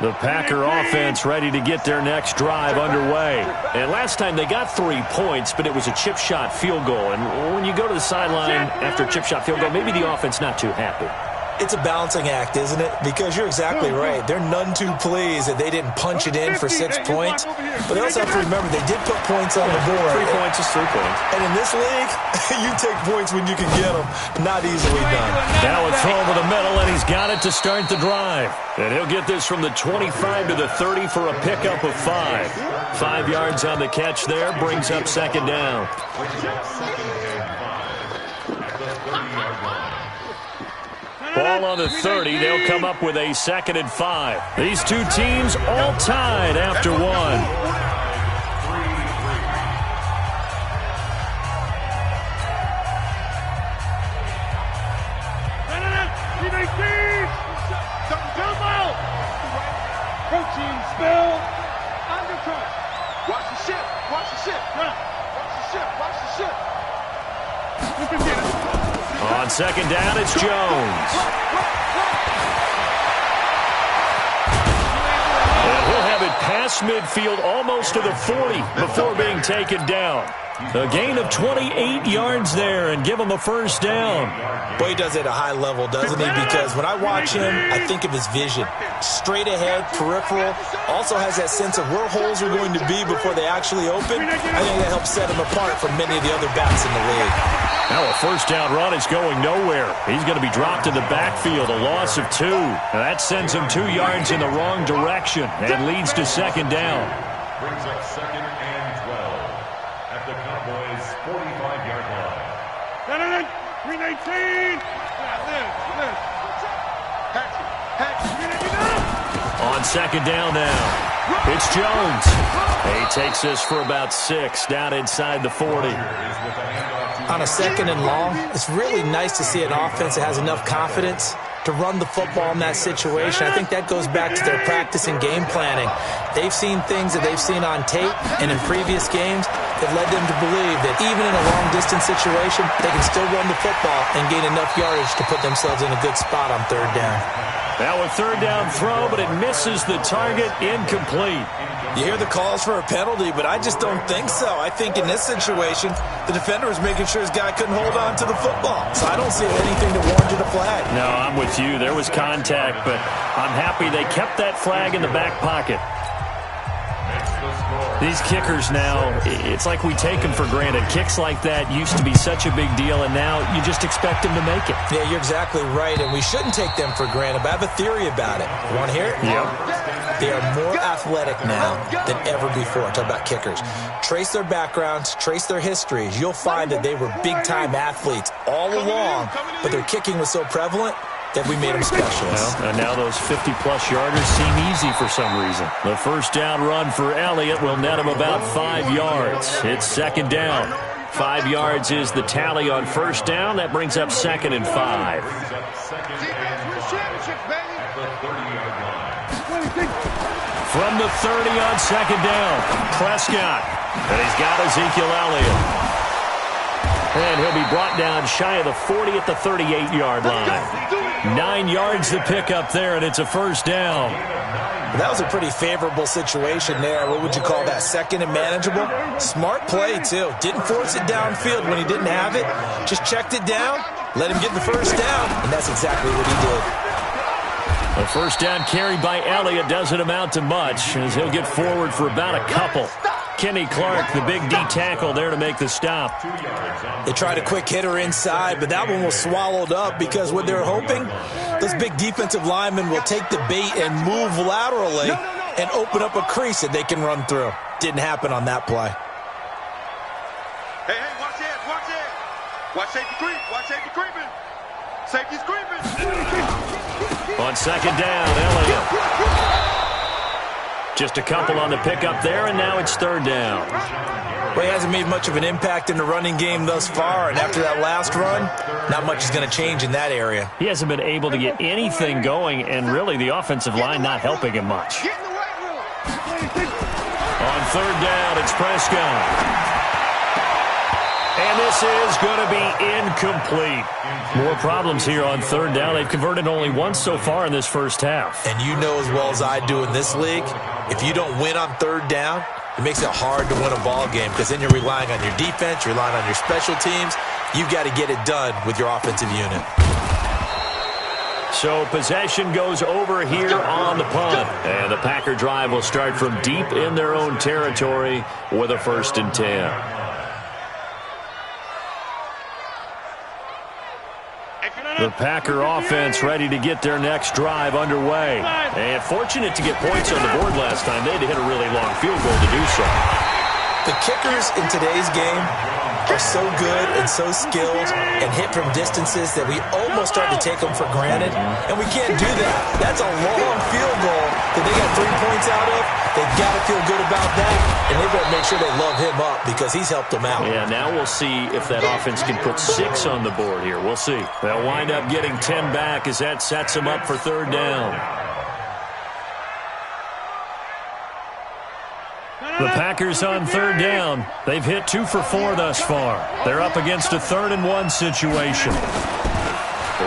The Packer offense ready to get their next drive underway. And last time they got 3 points, but it was a chip shot field goal. And when you go to the sideline after a chip shot field goal, maybe the offense not too happy. It's a balancing act, isn't it? Because you're exactly right. They're none too pleased that they didn't punch it in for 6 points. But they also have to remember they did put points on the board. 3 points is 3 points. And in this league, you take points when you can get them. Not easily done. Now a throw over the middle, and he's got it to start the drive. And he'll get this from the 25 to the 30 for a pickup of 5. 5 yards on the catch there, brings up second down. Ball on the 30. They'll come up with a 2nd and 5. These two teams all tied after one. Protein spill. Undercut. Watch the ship. Watch the ship. Watch the ship. Watch the ship. You can get it. On second down, it's Jones. And he'll have it past midfield almost to the 40 before being taken down. A gain of 28 yards there and give him a first down. Boy, he does it at a high level, doesn't he? Because when I watch him, I think of his vision. Straight ahead, peripheral. Also has that sense of where holes are going to be before they actually open. I think that helps set him apart from many of the other backs in the league. Now a first down run is going nowhere. He's going to be dropped in the backfield, a loss of 2. Now that sends him 2 yards in the wrong direction and leads to second down. Brings up 2nd and 12 at the Cowboys' 45-yard line. 319. On second down now, it's Jones. He takes this for about 6 down inside the 40. On a 2nd and long, it's really nice to see an offense that has enough confidence to run the football in that situation. I think that goes back to their practice and game planning. They've seen things that they've seen on tape and in previous games that led them to believe that even in a long-distance situation, they can still run the football and gain enough yardage to put themselves in a good spot on 3rd down. Now a 3rd down throw, but it misses the target, incomplete. You hear the calls for a penalty, but I just don't think so. I think in this situation, the defender was making sure his guy couldn't hold on to the football. So I don't see anything to warrant a flag. No, I'm with you. There was contact, but I'm happy they kept that flag in the back pocket. These kickers now, it's like we take them for granted. Kicks like that used to be such a big deal, and now you just expect them to make it. Yeah, you're exactly right, and we shouldn't take them for granted, but I have a theory about it. You want to hear it? Yep. They are more athletic now than ever before. Talk about kickers. Trace their backgrounds, trace their histories. You'll find that they were big-time athletes all along, but their kicking was so prevalent that we made them specialists. Well, and now those 50-plus yarders seem easy for some reason. The first down run for Elliott will net him about 5 yards. It's second down. 5 yards is the tally on first down. That brings up 2nd and 5. From the 30 on second down, Prescott. And he's got Ezekiel Elliott. And he'll be brought down shy of the 40 at the 38-yard line. 9 yards to pick up there, and it's a first down. That was a pretty favorable situation there. What would you call that? 2nd and manageable? Smart play, too. Didn't force it downfield when he didn't have it. Just checked it down, let him get the first down, and that's exactly what he did. The first down carried by Elliott doesn't amount to much, as he'll get forward for about a couple. Kenny Clark, the big D tackle there to make the stop. They tried a quick hitter inside, but that one was swallowed up because what they're hoping, those big defensive linemen will take the bait and move laterally and open up a crease that they can run through. Didn't happen on that play. Hey, watch it, watch it. Watch safety creep, watch safety creeping. Safety's creeping. On second down, Elliott. Just a couple on the pickup there, and now it's third down. Well, he hasn't made much of an impact in the running game thus far, and after that last run, not much is going to change in that area. He hasn't been able to get anything going, and really the offensive line not helping him much. On third down, it's Prescott. And this is going to be incomplete. More problems here on third down. They've converted only once so far in this first half. And you know as well as I do in this league, if you don't win on third down, it makes it hard to win a ball game because then you're relying on your defense, you're relying on your special teams. You've got to get it done with your offensive unit. So possession goes over here on the punt. And the Packer drive will start from deep in their own territory with a 1st and 10. The Packer offense ready to get their next drive underway. And fortunate to get points on the board last time. They had to hit a really long field goal to do so. The kickers in today's game are so good and so skilled and hit from distances that we almost start to take them for granted, and we can't do that. That's a long field goal that they got 3 points out of. They've got to feel good about that, and they've got to make sure they love him up because he's helped them out. Yeah, now we'll see if that offense can put 6 on the board here. We'll see. They'll wind up getting 10 back as that sets them up for third down. The Packers on third down. They've hit 2 for 4 thus far. They're up against a 3rd and 1 situation.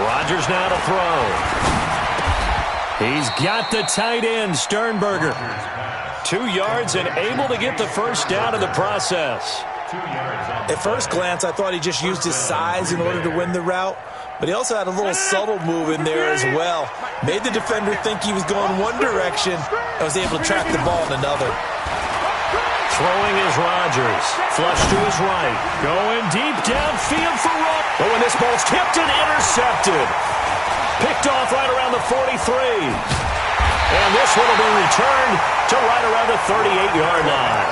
Rodgers now to throw. He's got the tight end, Sternberger. 2 yards and able to get the first down in the process. At first glance, I thought he just used his size in order to win the route, but he also had a little subtle move in there as well. Made the defender think he was going one direction and was able to track the ball in another. Throwing is Rodgers. Flush to his right. Going deep downfield for Rodgers. Oh, and this ball's tipped and intercepted. Picked off right around the 43. And this one will be returned to right around the 38-yard line.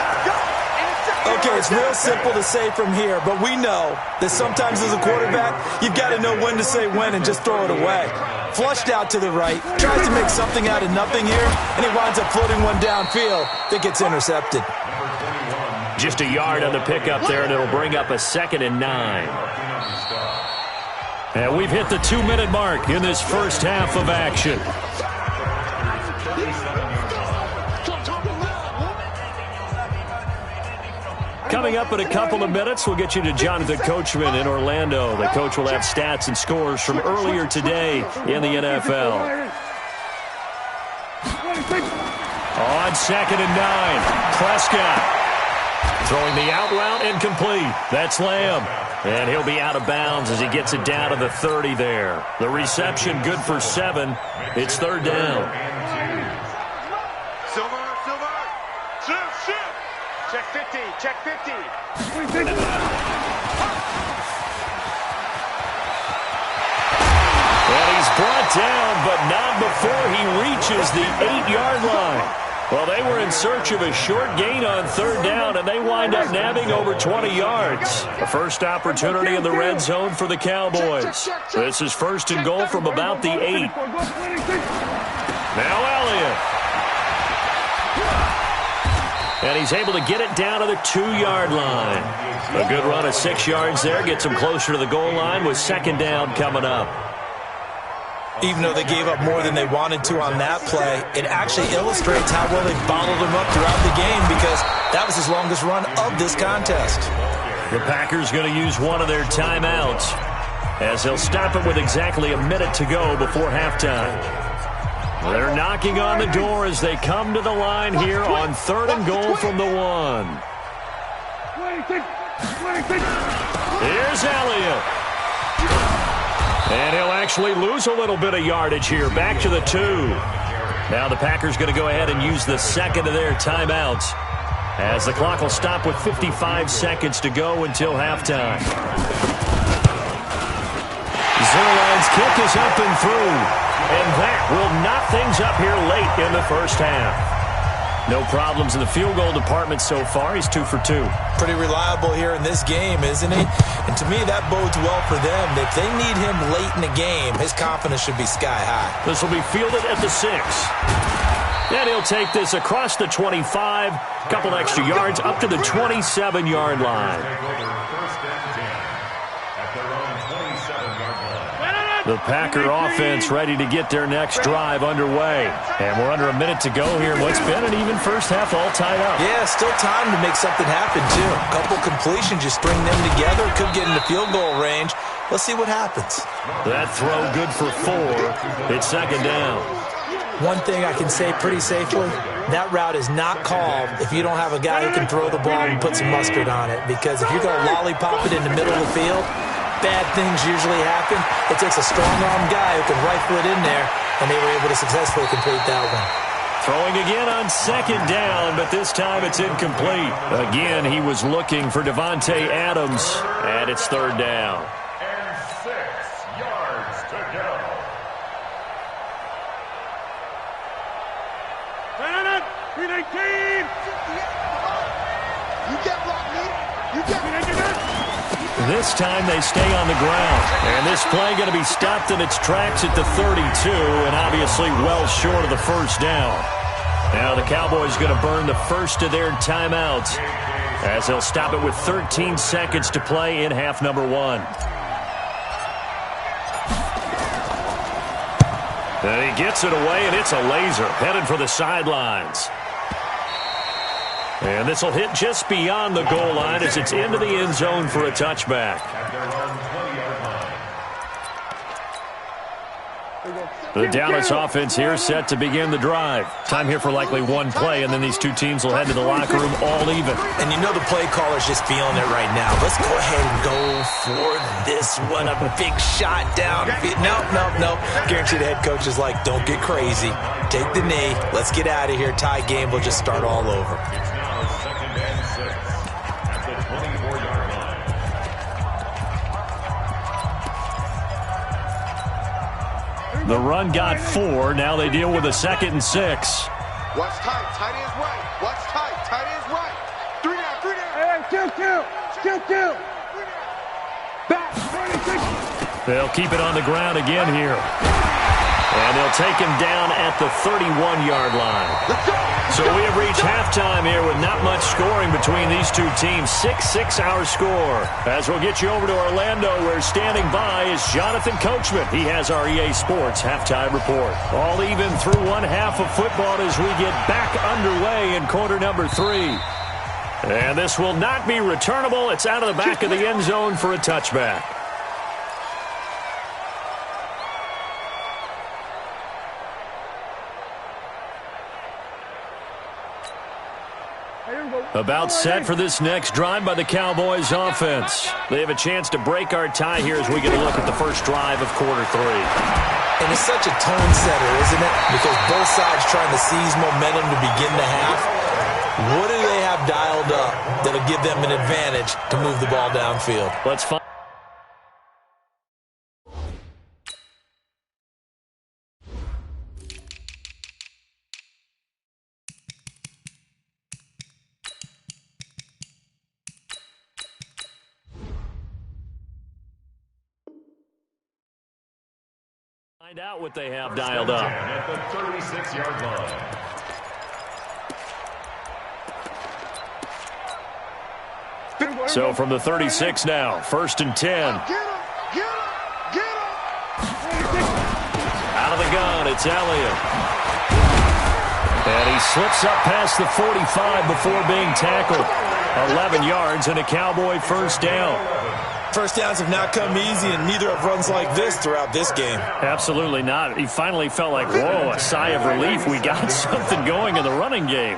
Okay, it's real simple to say from here, but we know that sometimes as a quarterback, you've got to know when to say when and just throw it away. Flushed out to the right, tries to make something out of nothing here, and he winds up floating one downfield that gets intercepted. Just a yard on the pickup there, and it'll bring up a 2nd and 9. And we've hit the 2-minute mark in this first half of action. Coming up in a couple of minutes, we'll get you to Jonathan Coachman in Orlando. The coach will have stats and scores from earlier today in the NFL. On 2nd and 9, Prescott. Throwing the out route incomplete. That's Lamb. And he'll be out of bounds as he gets it down to the 30 there. The reception good for 7. It's third down. Silver. Shift. Check 50. Check 50. And he's brought down, but not before he reaches the 8-yard line. Well, they were in search of a short gain on third down, and they wind up nabbing over 20 yards. The first opportunity in the red zone for the Cowboys. This is 1st and goal from about the 8. Now Elliott. And he's able to get it down to the 2-yard line. A good run of 6 yards there gets him closer to the goal line with 2nd down coming up. Even though they gave up more than they wanted to on that play, it actually illustrates how well they bottled him up throughout the game because that was his longest run of this contest. The Packers going to use one of their timeouts as they'll stop it with exactly a minute to go before halftime. They're knocking on the door as they come to the line here on 3rd and goal from the 1. Here's Elliott. And he'll actually lose a little bit of yardage here. Back to the 2. Now the Packers going to go ahead and use the 2nd of their timeouts as the clock will stop with 55 seconds to go until halftime. Zerline's kick is up and through. And that will knock things up here late in the first half. No problems in the field goal department so far. He's 2 for 2. Pretty reliable here in this game, isn't he? And to me, that bodes well for them. If they need him late in the game, his confidence should be sky high. This will be fielded at the 6. And he'll take this across the 25, couple extra yards up to the 27-yard line. The Packer offense ready to get their next drive underway. And we're under a minute to go here. What's been an even first half all tied up. Yeah, still time to make something happen, too. A couple completions, just string them together. Could get into field goal range. Let's see what happens. That throw good for 4. It's second down. One thing I can say pretty safely, that route is not called if you don't have a guy who can throw the ball and put some mustard on it. Because if you're going to lollipop it in the middle of the field, bad things usually happen. It takes a strong-arm guy who can rifle it in there, and they were able to successfully complete that one. Throwing again on second down, but this time it's incomplete. Again, he was looking for Devontae Adams, and it's third down. And 6 yards to go. Green 18! You get blocked, me. You get This time they stay on the ground. And this play going to be stopped in its tracks at the 32, and obviously well short of the first down. Now the Cowboys going to burn the first of their timeouts as they'll stop it with 13 seconds to play in half number 1. And he gets it away, and it's a laser headed for the sidelines. And this will hit just beyond the goal line as it's into the end zone for a touchback. The Dallas offense here set to begin the drive. Time here for likely one play, and then these two teams will head to the locker room all even. And you know the play caller's just feeling it right now. Let's go ahead and go for this one. A big shot down. No. Guarantee the head coach is like, don't get crazy. Take the knee. Let's get out of here. Tie game. We'll just start all over. It's now 2nd and 6 at the 24-yard line. The run got 4. Now they deal with a 2nd and 6. Watch tight. Tight ends right. Watch tight. Tight ends right. 3 down. 3 down. Hey, kill. Back. They'll keep it on the ground again here. And they'll take him down at the 31-yard line. So we have reached halftime here with not much scoring between these two teams. 6-6 our score. As we'll get you over to Orlando, where standing by is Jonathan Coachman. He has our EA Sports halftime report. All even through one half of football as we get back underway in quarter number 3. And this will not be returnable. It's out of the back of the end zone for a touchback. About set for this next drive by the Cowboys offense. They have a chance to break our tie here as we get a look at the first drive of quarter 3. And it's such a tone setter, isn't it? Because both sides trying to seize momentum to begin the half. What do they have dialed up that'll give them an advantage to move the ball downfield? Let's find. Find out what they have dialed up. At the 36-yard line. So from the 36 now, 1st and 10. Get him. Out of the gun, it's Elliott. And he slips up past the 45 before being tackled. 11 yards and a Cowboy first down. First downs have not come easy, and neither have runs like this throughout this game. Absolutely not. He finally felt like, whoa, a sigh of relief. We got something going in the running game.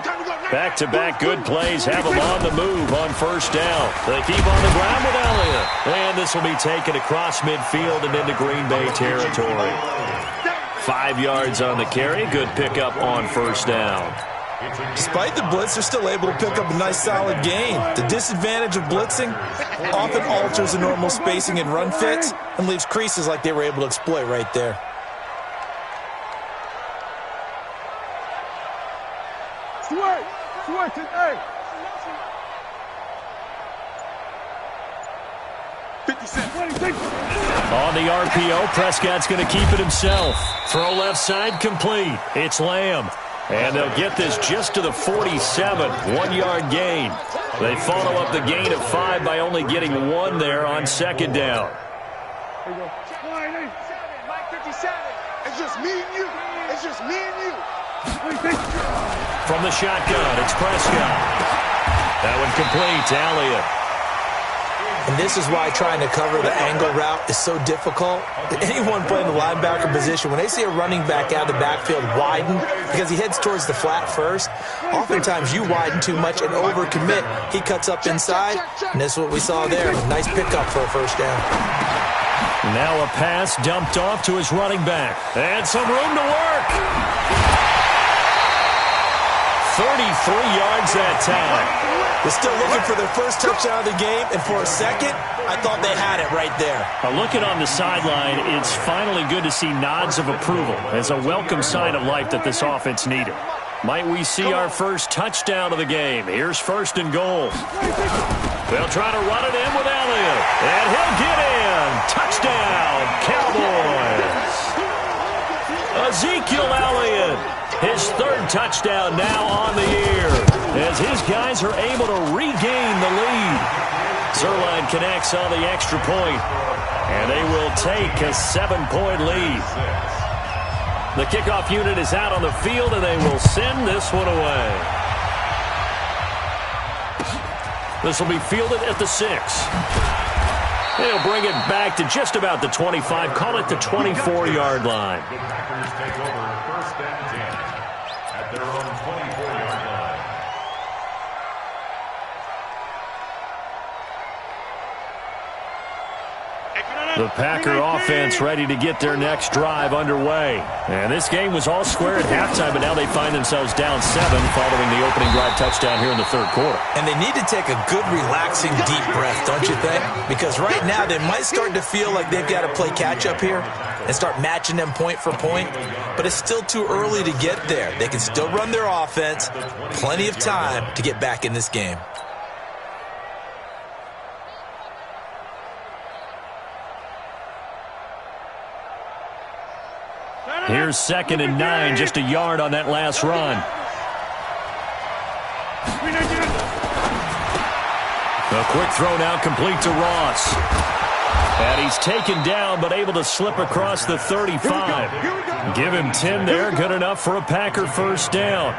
Back-to-back good plays have him on the move on first down. They keep on the ground with Elliott. And this will be taken across midfield and into Green Bay territory. 5 yards on the carry. Good pickup on first down. Despite the blitz, they're still able to pick up a nice solid gain. The disadvantage of blitzing often alters the normal spacing and run fits and leaves creases like they were able to exploit right there. Switch it, hey. 50 cents. On the RPO, Prescott's going to keep it himself. Throw left side complete. It's Lamb. And they'll get this just to the 47, 1-yard gain. They follow up the gain of 5 by only getting 1 there on second down. It's just me and you. It's just me and you. From the shotgun, it's Prescott. That one complete to Elliott. And this is why trying to cover the angle route is so difficult. Anyone playing the linebacker position, when they see a running back out of the backfield widen because he heads towards the flat first, oftentimes you widen too much and overcommit. He cuts up inside, and that's what we saw there. Nice pickup for a first down. Now a pass dumped off to his running back. And some room to work. 33 yards that time. They're still looking for their first touchdown of the game, and for a second, I thought they had it right there. Looking on the sideline, it's finally good to see nods of approval as a welcome sign of life that this offense needed. Might we see our first touchdown of the game? Here's first and goal. They'll try to run it in with Elliott, and he'll get in. Touchdown, Cowboys. Ezekiel Elliott, his third touchdown now on the year, as his guys are able to regain the lead. Zerline connects on the extra point, and they will take a 7-point lead. The kickoff unit is out on the field, and they will send this one away. This will be fielded at the 6. They'll bring it back to just about the 25, call it the 24-yard line. The Packers take over first and 10 at their own 24-yard line. The Packer offense ready to get their next drive underway. And this game was all square at halftime, but now they find themselves down 7 following the opening drive touchdown here in the third quarter. And they need to take a good, relaxing, deep breath, don't you think? Because right now they might start to feel like they've got to play catch-up here and start matching them point for point. But it's still too early to get there. They can still run their offense. Plenty of time to get back in this game. Here's 2nd and 9, just a yard on that last run. A quick throw now complete to Ross. And he's taken down but able to slip across the 35. Give him 10 there, good enough for a Packer first down.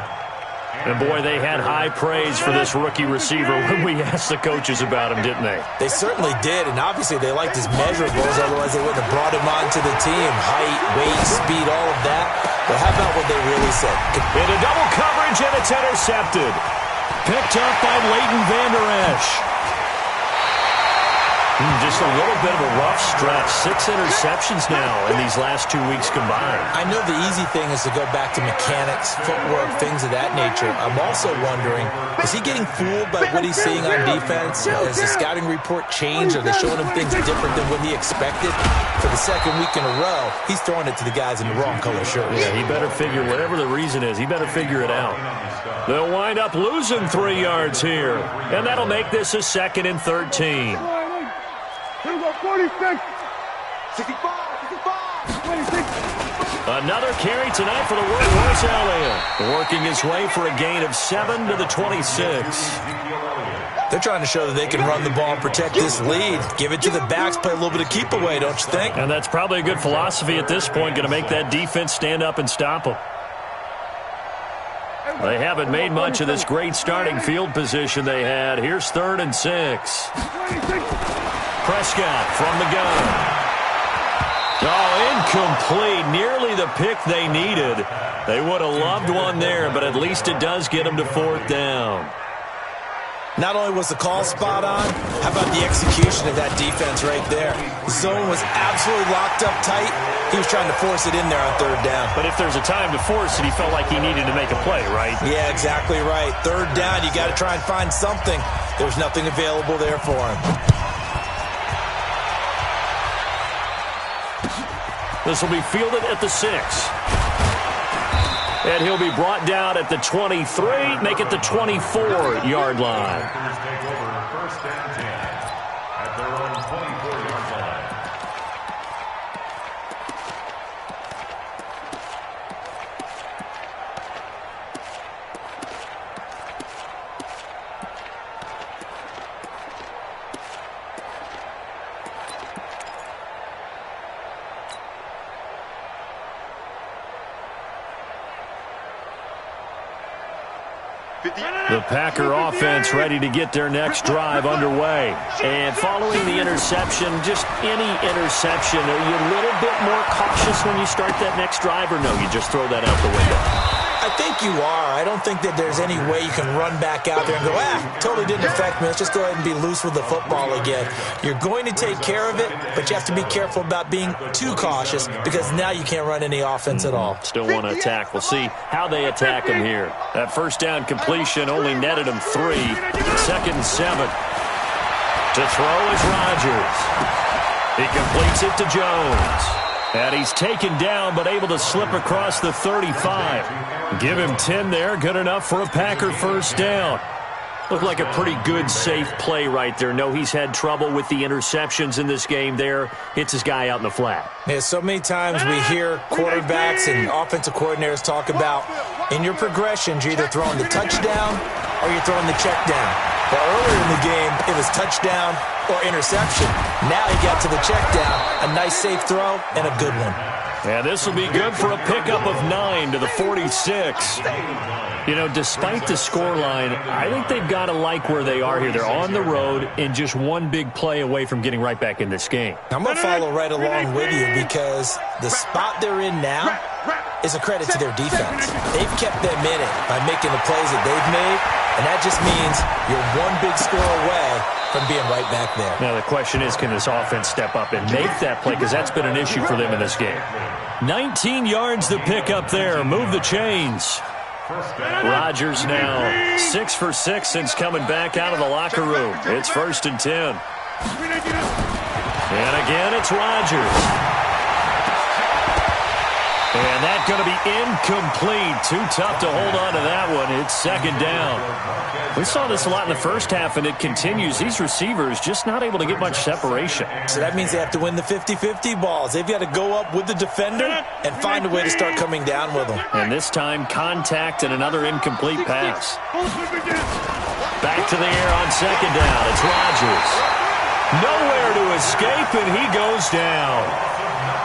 And boy, they had high praise for this rookie receiver when we asked the coaches about him, didn't they? They certainly did, and obviously they liked his measurables, otherwise they wouldn't have brought him onto the team. Height, weight, speed, all of that. But how about what they really said? Into double coverage, and it's intercepted. Picked up by Leighton Vander Esch. Just a little bit of a rough stretch. 6 interceptions now in these last 2 weeks combined. I know the easy thing is to go back to mechanics, footwork, things of that nature. I'm also wondering, is he getting fooled by what he's seeing on defense? Has the scouting report changed? Are they showing him things different than what he expected? For the second week in a row, he's throwing it to the guys in the wrong color shirts. Yeah, he better figure, whatever the reason is, he better figure it out. They'll wind up losing 3 yards here, and that'll make this a 2nd and 13. 46. 65. 26. Another carry tonight for the workhorse Elliott, working his way for a gain of 7 to the 26. They're trying to show that they can run the ball and protect this lead. Give it to the backs, play a little bit of keep away, don't you think? And that's probably a good philosophy at this point, going to make that defense stand up and stop them. They haven't made much of this great starting field position they had. Here's 3rd and 6. Prescott from the gun. Oh, incomplete. Nearly the pick they needed. They would have loved one there, but at least it does get them to 4th down. Not only was the call spot on, how about the execution of that defense right there? The zone was absolutely locked up tight. He was trying to force it in there on 3rd down. But if there's a time to force it, he felt like he needed to make a play, right? Yeah, exactly right. 3rd down, you got to try and find something. There was nothing available there for him. This will be fielded at the 6. And he'll be brought down at the 23, make it the 24-yard line. Packers take over first and 10 at their own 24-yard line. The Packer offense ready to get their next drive underway. And following the interception, just any interception, are you a little bit more cautious when you start that next drive, or no, you just throw that out the window? I think you are. I don't think that there's any way you can run back out there and go, totally didn't affect me. Let's just go ahead and be loose with the football again. You're going to take care of it, but you have to be careful about being too cautious because now you can't run any offense at all. Still want to attack. We'll see how they attack him here. That first down completion only netted him 3. 2nd and 7. To throw is Rodgers. He completes it to Jones. And he's taken down, but able to slip across the 35. Give him 10 there. Good enough for a Packer first down. Looked like a pretty good, safe play right there. No, he's had trouble with the interceptions in this game there. Hits his guy out in the flat. Yeah, so many times we hear quarterbacks and offensive coordinators talk about in your progressions, you're either throwing the touchdown or you're throwing the check down. But earlier in the game, it was touchdown or interception. Now he got to the check down, a nice safe throw, and a good one. And this will be good for a pickup of 9 to the 46. You know, despite the scoreline, I think they've got to like where they are here. They're on the road and just one big play away from getting right back in this game. I'm going to follow right along with you because the spot they're in now is a credit to their defense. They've kept them in it by making the plays that they've made, and that just means you're one big score away from being right back there. Now the question is, can this offense step up and make that play? Because that's been an issue for them in this game. 19 yards to pick up there. Move the chains. Rodgers now 6 for 6 since coming back out of the locker room. It's 1st and 10. And again, it's Rodgers. And that's going to be incomplete. Too tough to hold on to that one. It's 2nd down. We saw this a lot in the first half, and it continues. These receivers just not able to get much separation. So that means they have to win the 50-50 balls. They've got to go up with the defender and find a way to start coming down with them. And this time, contact and another incomplete pass. Back to the air on 2nd down. It's Rodgers. Nowhere to escape, and he goes down.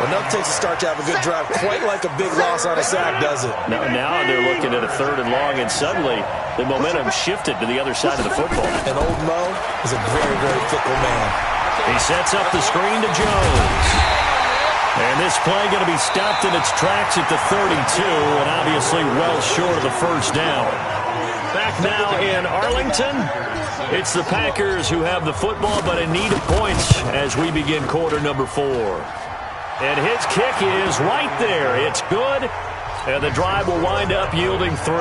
Well, nothing takes a start to have a good drive quite like a big loss on a sack, does it? Now they're looking at a 3rd and long, and suddenly the momentum shifted to the other side of the football. And old Mo is a very, very fickle man. He sets up the screen to Jones. And this play going to be stopped in its tracks at the 32, and obviously well short of the first down. Back now in Arlington, it's the Packers who have the football, but in need of points as we begin quarter number 4. And his kick is right there. It's good. And the drive will wind up yielding 3.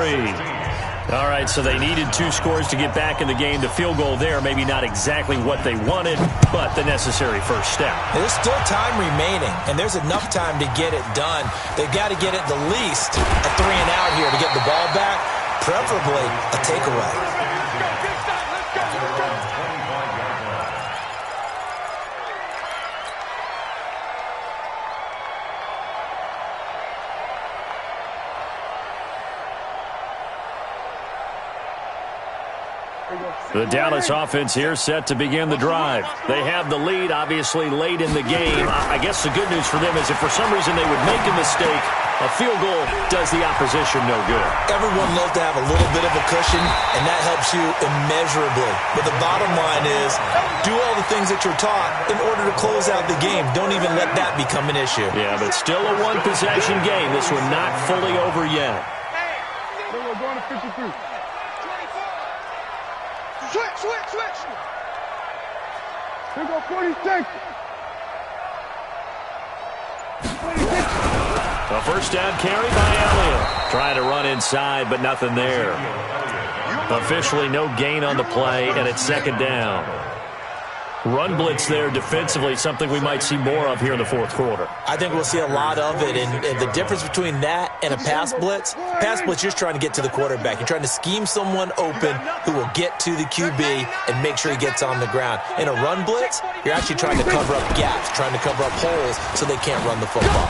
All right, so they needed 2 scores to get back in the game. The field goal there, maybe not exactly what they wanted, but the necessary first step. There's still time remaining, and there's enough time to get it done. They've got to get at the least a 3 and out here to get the ball back, preferably a takeaway. The Dallas offense here set to begin the drive. They have the lead, obviously, late in the game. I guess the good news for them is if for some reason they would make a mistake, a field goal does the opposition no good. Everyone loves to have a little bit of a cushion, and that helps you immeasurably. But the bottom line is do all the things that you're taught in order to close out the game. Don't even let that become an issue. Yeah, but still a one-possession game. This one not fully over yet. We're going to 53. Switch. Here go 46. A first down carry by Elliott. Trying to run inside, but nothing there. Officially no gain on the play, and it's 2nd down. Run blitz there defensively, something we might see more of here in the 4th quarter. I think we'll see a lot of it, and the difference between that and a pass blitz, you're just trying to get to the quarterback. You're trying to scheme someone open who will get to the QB and make sure he gets on the ground. In a run blitz, you're actually trying to cover up gaps, trying to cover up holes so they can't run the football.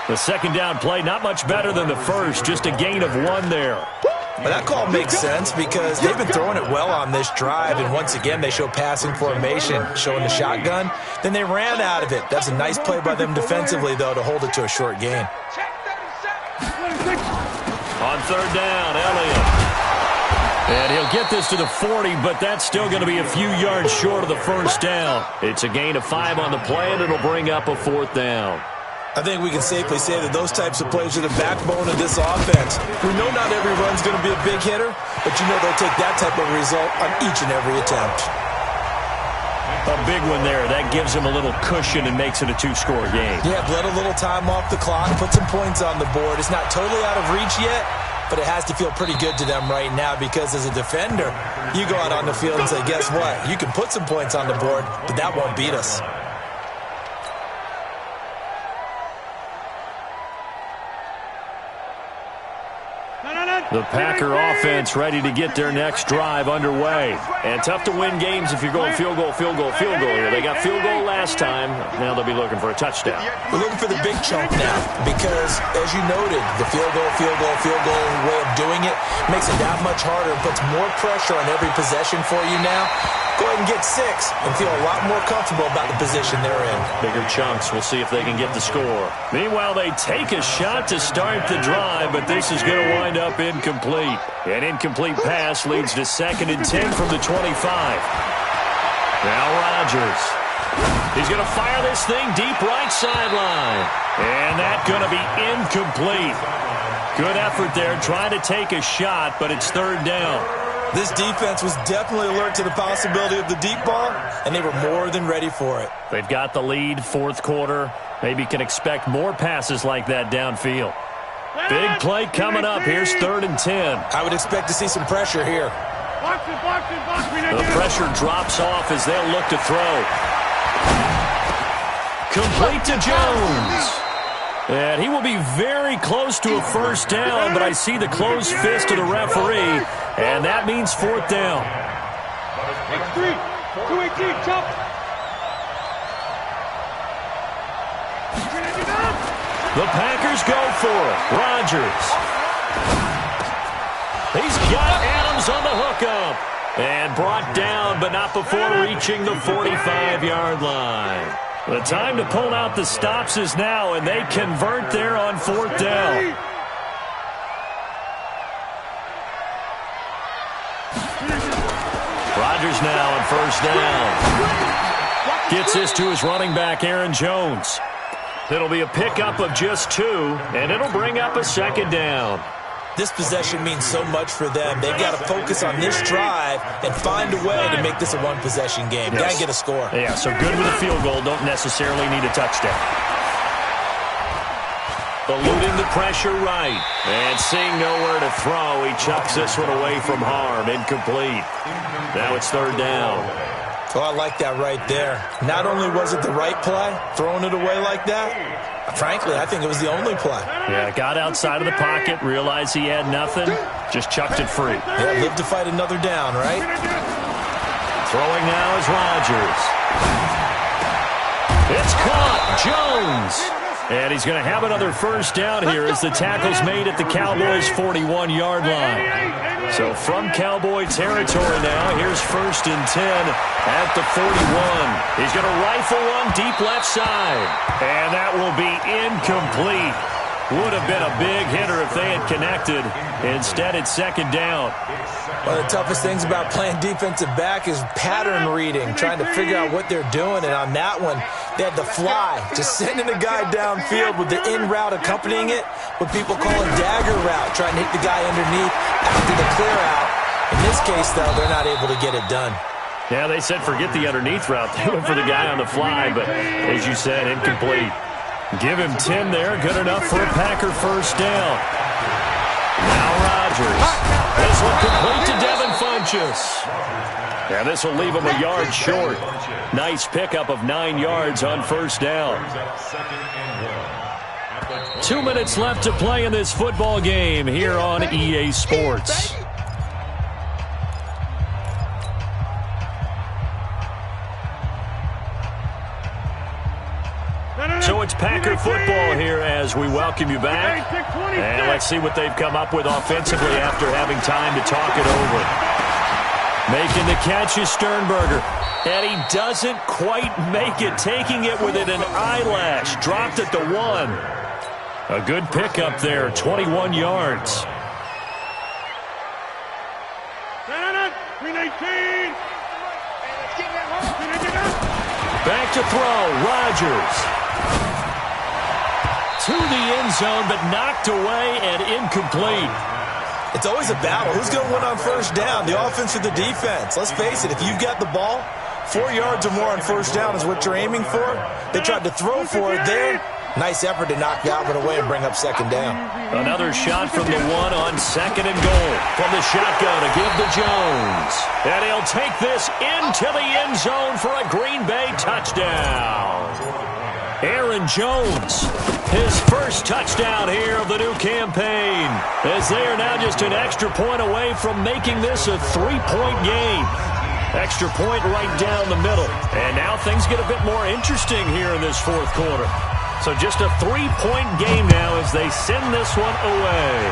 The 2nd down play, not much better than the first, just a gain of 1 there. Well, that call makes sense because they've been throwing it well on this drive, and once again they show passing formation, showing the shotgun. Then they ran out of it. That's a nice play by them defensively, though, to hold it to a short gain. On third down, Elliott. And he'll get this to the 40, but that's still going to be a few yards short of the first down. It's a gain of 5 on the play, and it'll bring up a 4th down. I think we can safely say that those types of plays are the backbone of this offense. We know not every run's going to be a big hitter, but you know they'll take that type of result on each and every attempt. A big one there. That gives him a little cushion and makes it a 2-score game. Yeah, let a little time off the clock, put some points on the board. It's not totally out of reach yet, but it has to feel pretty good to them right now because as a defender, you go out on the field and say, guess what? You can put some points on the board, but that won't beat us. The Packer offense ready to get their next drive underway. And tough to win games if you're going field goal here. They got field goal last time. Now they'll be looking for a touchdown. We're looking for the big chunk now because, as you noted, the field goal way of doing it makes it that much harder and puts more pressure on every possession for you now. Go ahead and get 6 and feel a lot more comfortable about the position they're in. Bigger chunks. We'll see if they can get the score. Meanwhile, they take a shot to start the drive, but this is going to wind up incomplete. An incomplete pass leads to 2nd and 10 from the 25. Now Rodgers. He's going to fire this thing deep right sideline. And that's going to be incomplete. Good effort there trying to take a shot, but it's 3rd down. This defense was definitely alert to the possibility of the deep ball, and they were more than ready for it. They've got the lead, 4th quarter. Maybe can expect more passes like that downfield. Big play coming up. Here's 3rd and 10. I would expect to see some pressure here. The pressure drops off as they'll look to throw. Complete to Jones. And he will be very close to a 1st down, but I see the closed fist of the referee, and that means 4th down. X3, 218, chop. The Packers go for it. Rodgers. He's got Adams on the hookup. And brought down, but not before reaching the 45-yard line. The time to pull out the stops is now, and they convert there on 4th down. Rodgers now on 1st down. Gets this to his running back, Aaron Jones. It'll be a pickup of just 2, and it'll bring up a 2nd down. This possession means so much for them. They've got to focus on this drive and find a way to make this a one-possession game. Yes. Got to get a score. Yeah, so good with a field goal. Don't necessarily need a touchdown. Eluding the pressure right. And seeing nowhere to throw, he chucks this one away from harm. Incomplete. Now it's 3rd down. Oh, I like that right there. Not only was it the right play, throwing it away like that, frankly, I think it was the only play. Yeah, got outside of the pocket, realized he had nothing, just chucked it free. Yeah, live to fight another down, right? Throwing now is Rodgers. It's caught. Jones. And he's going to have another 1st down here as the tackle's made at the Cowboys' 41-yard line. So from Cowboy territory now, here's 1st and 10 at the 41. He's going to rifle one deep left side. And that will be incomplete. Would have been a big hitter if they had connected. Instead, it's 2nd down. One of the toughest things about playing defensive back is pattern reading, trying to figure out what they're doing. And on that one, they had to fly, just sending a guy downfield with the in route accompanying it, what people call a dagger route, trying to hit the guy underneath after the clear out. In this case, though, they're not able to get it done. Yeah, they said forget the underneath route. They went for the guy on the fly, but as you said, incomplete. Give him 10 there. Good enough for a Packer 1st down. Now Rodgers. This one complete to Devin Funchess. And this will leave him a yard short. Nice pickup of 9 yards on 1st down. 2 minutes left to play in this football game here on EA Sports. So it's Packer football here as we welcome you back. And let's see what they've come up with offensively after having time to talk it over. Making the catch is Sternberger. And he doesn't quite make it, taking it within an eyelash. Dropped at the 1. A good pickup there, 21 yards. back to throw. Rodgers. To the end zone, but knocked away and incomplete. It's always a battle. Who's going to win on first down, the offense or the defense? Let's face it, if you've got the ball, 4 yards or more on first down is what you're aiming for. They tried to throw for it there. Nice effort to knock Galvin away and bring up second down. Another shot from the one on second and goal. From the shotgun to give to Jones. And he'll take this into the end zone for a Green Bay touchdown. Aaron Jones, his first touchdown here of the new campaign, as they are now just an extra point away from making this a 3-point game. Extra point right down the middle. And now things get a bit more interesting here in this fourth quarter. So just a 3-point game now as they send this one away.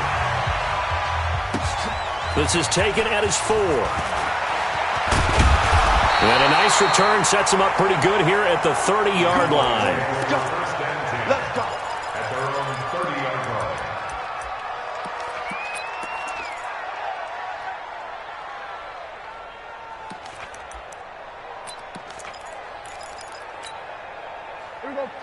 This is taken at his 4. And a nice return sets him up pretty good here at the 30-yard line. Let's go. At their own 30-yard line.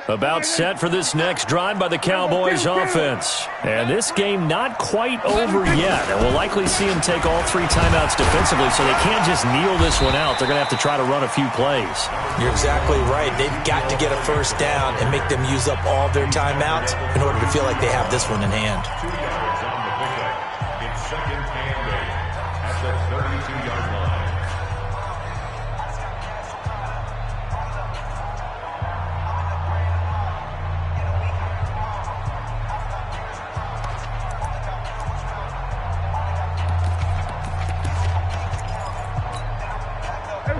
About set for this next drive by the Cowboys offense. And this game not quite over yet. And we'll likely see them take all 3 timeouts defensively, so they can't just kneel this one out. They're going to have to try to run a few plays. You're exactly right. They've got to get a first down and make them use up all their timeouts in order to feel like they have this one in hand. 2 yards on the pickup. It's second and 8 at the 32-yard line.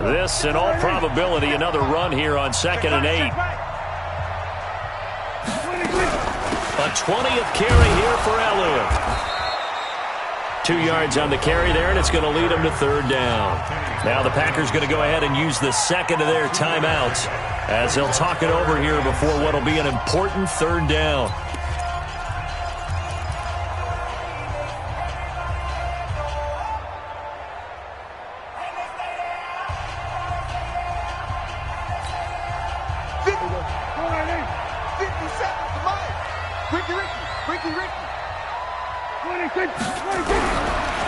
This, in all probability, another run here on second and 8. A 20th carry here for Elliott. 2 yards on the carry there, and it's going to lead them to third down. Now the Packers going to go ahead and use the second of their timeouts as they'll talk it over here before what will be an important third down.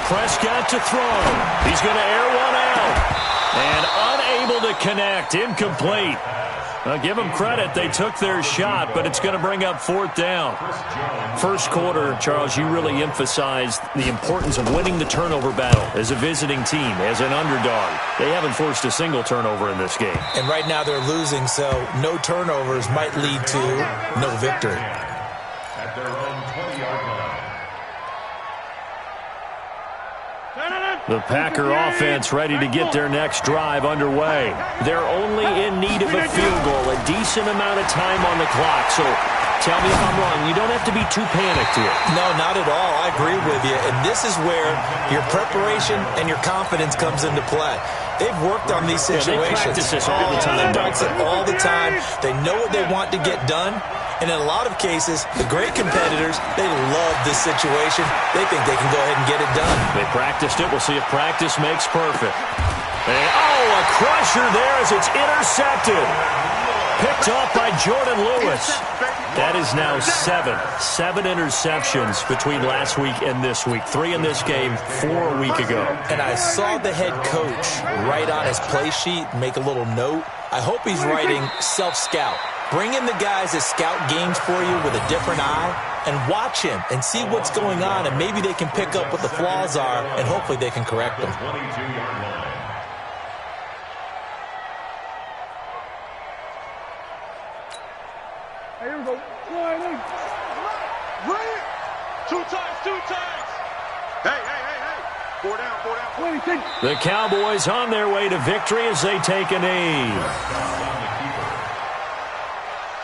Prescott to throw. He's going to air one out. And unable to connect. Incomplete. Now, give them credit. They took their shot, but it's going to bring up fourth down. First quarter, Charles, you really emphasized the importance of winning the turnover battle as a visiting team, as an underdog. They haven't forced a single turnover in this game. And right now they're losing, so no turnovers might lead to no victory. At their own 20-yard line. The Packer offense ready to get their next drive underway. They're only in need of a field goal, a decent amount of time on the clock. So tell me if I'm wrong. You don't have to be too panicked here. No, not at all. I agree with you. And this is where your preparation and your confidence comes into play. They've worked on these situations. They practice this all the time. They practice it all the time. They know what they want to get done. And in a lot of cases, the great competitors, they love this situation. They think they can go ahead and get it done. They practiced it. We'll see if practice makes perfect. And, a crusher there as it's intercepted. Picked off by Jordan Lewis. That is now 7 interceptions between last week and this week. 3 in this game, 4 a week ago. And I saw the head coach write on his play sheet, make a little note. I hope he's writing self-scout. Bring in the guys that scout games for you with a different eye and watch him and see what's going on, and maybe they can pick up what the flaws are, and hopefully they can correct them. 22-yard line. Here we go. Run it. 2 times. Hey. 4 down. 26. The Cowboys on their way to victory as they take a knee.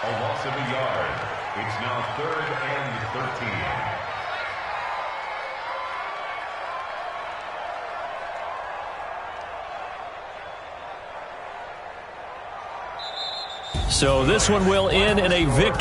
A loss of a yard. It's now 3rd and 13. So this one will end in a victory.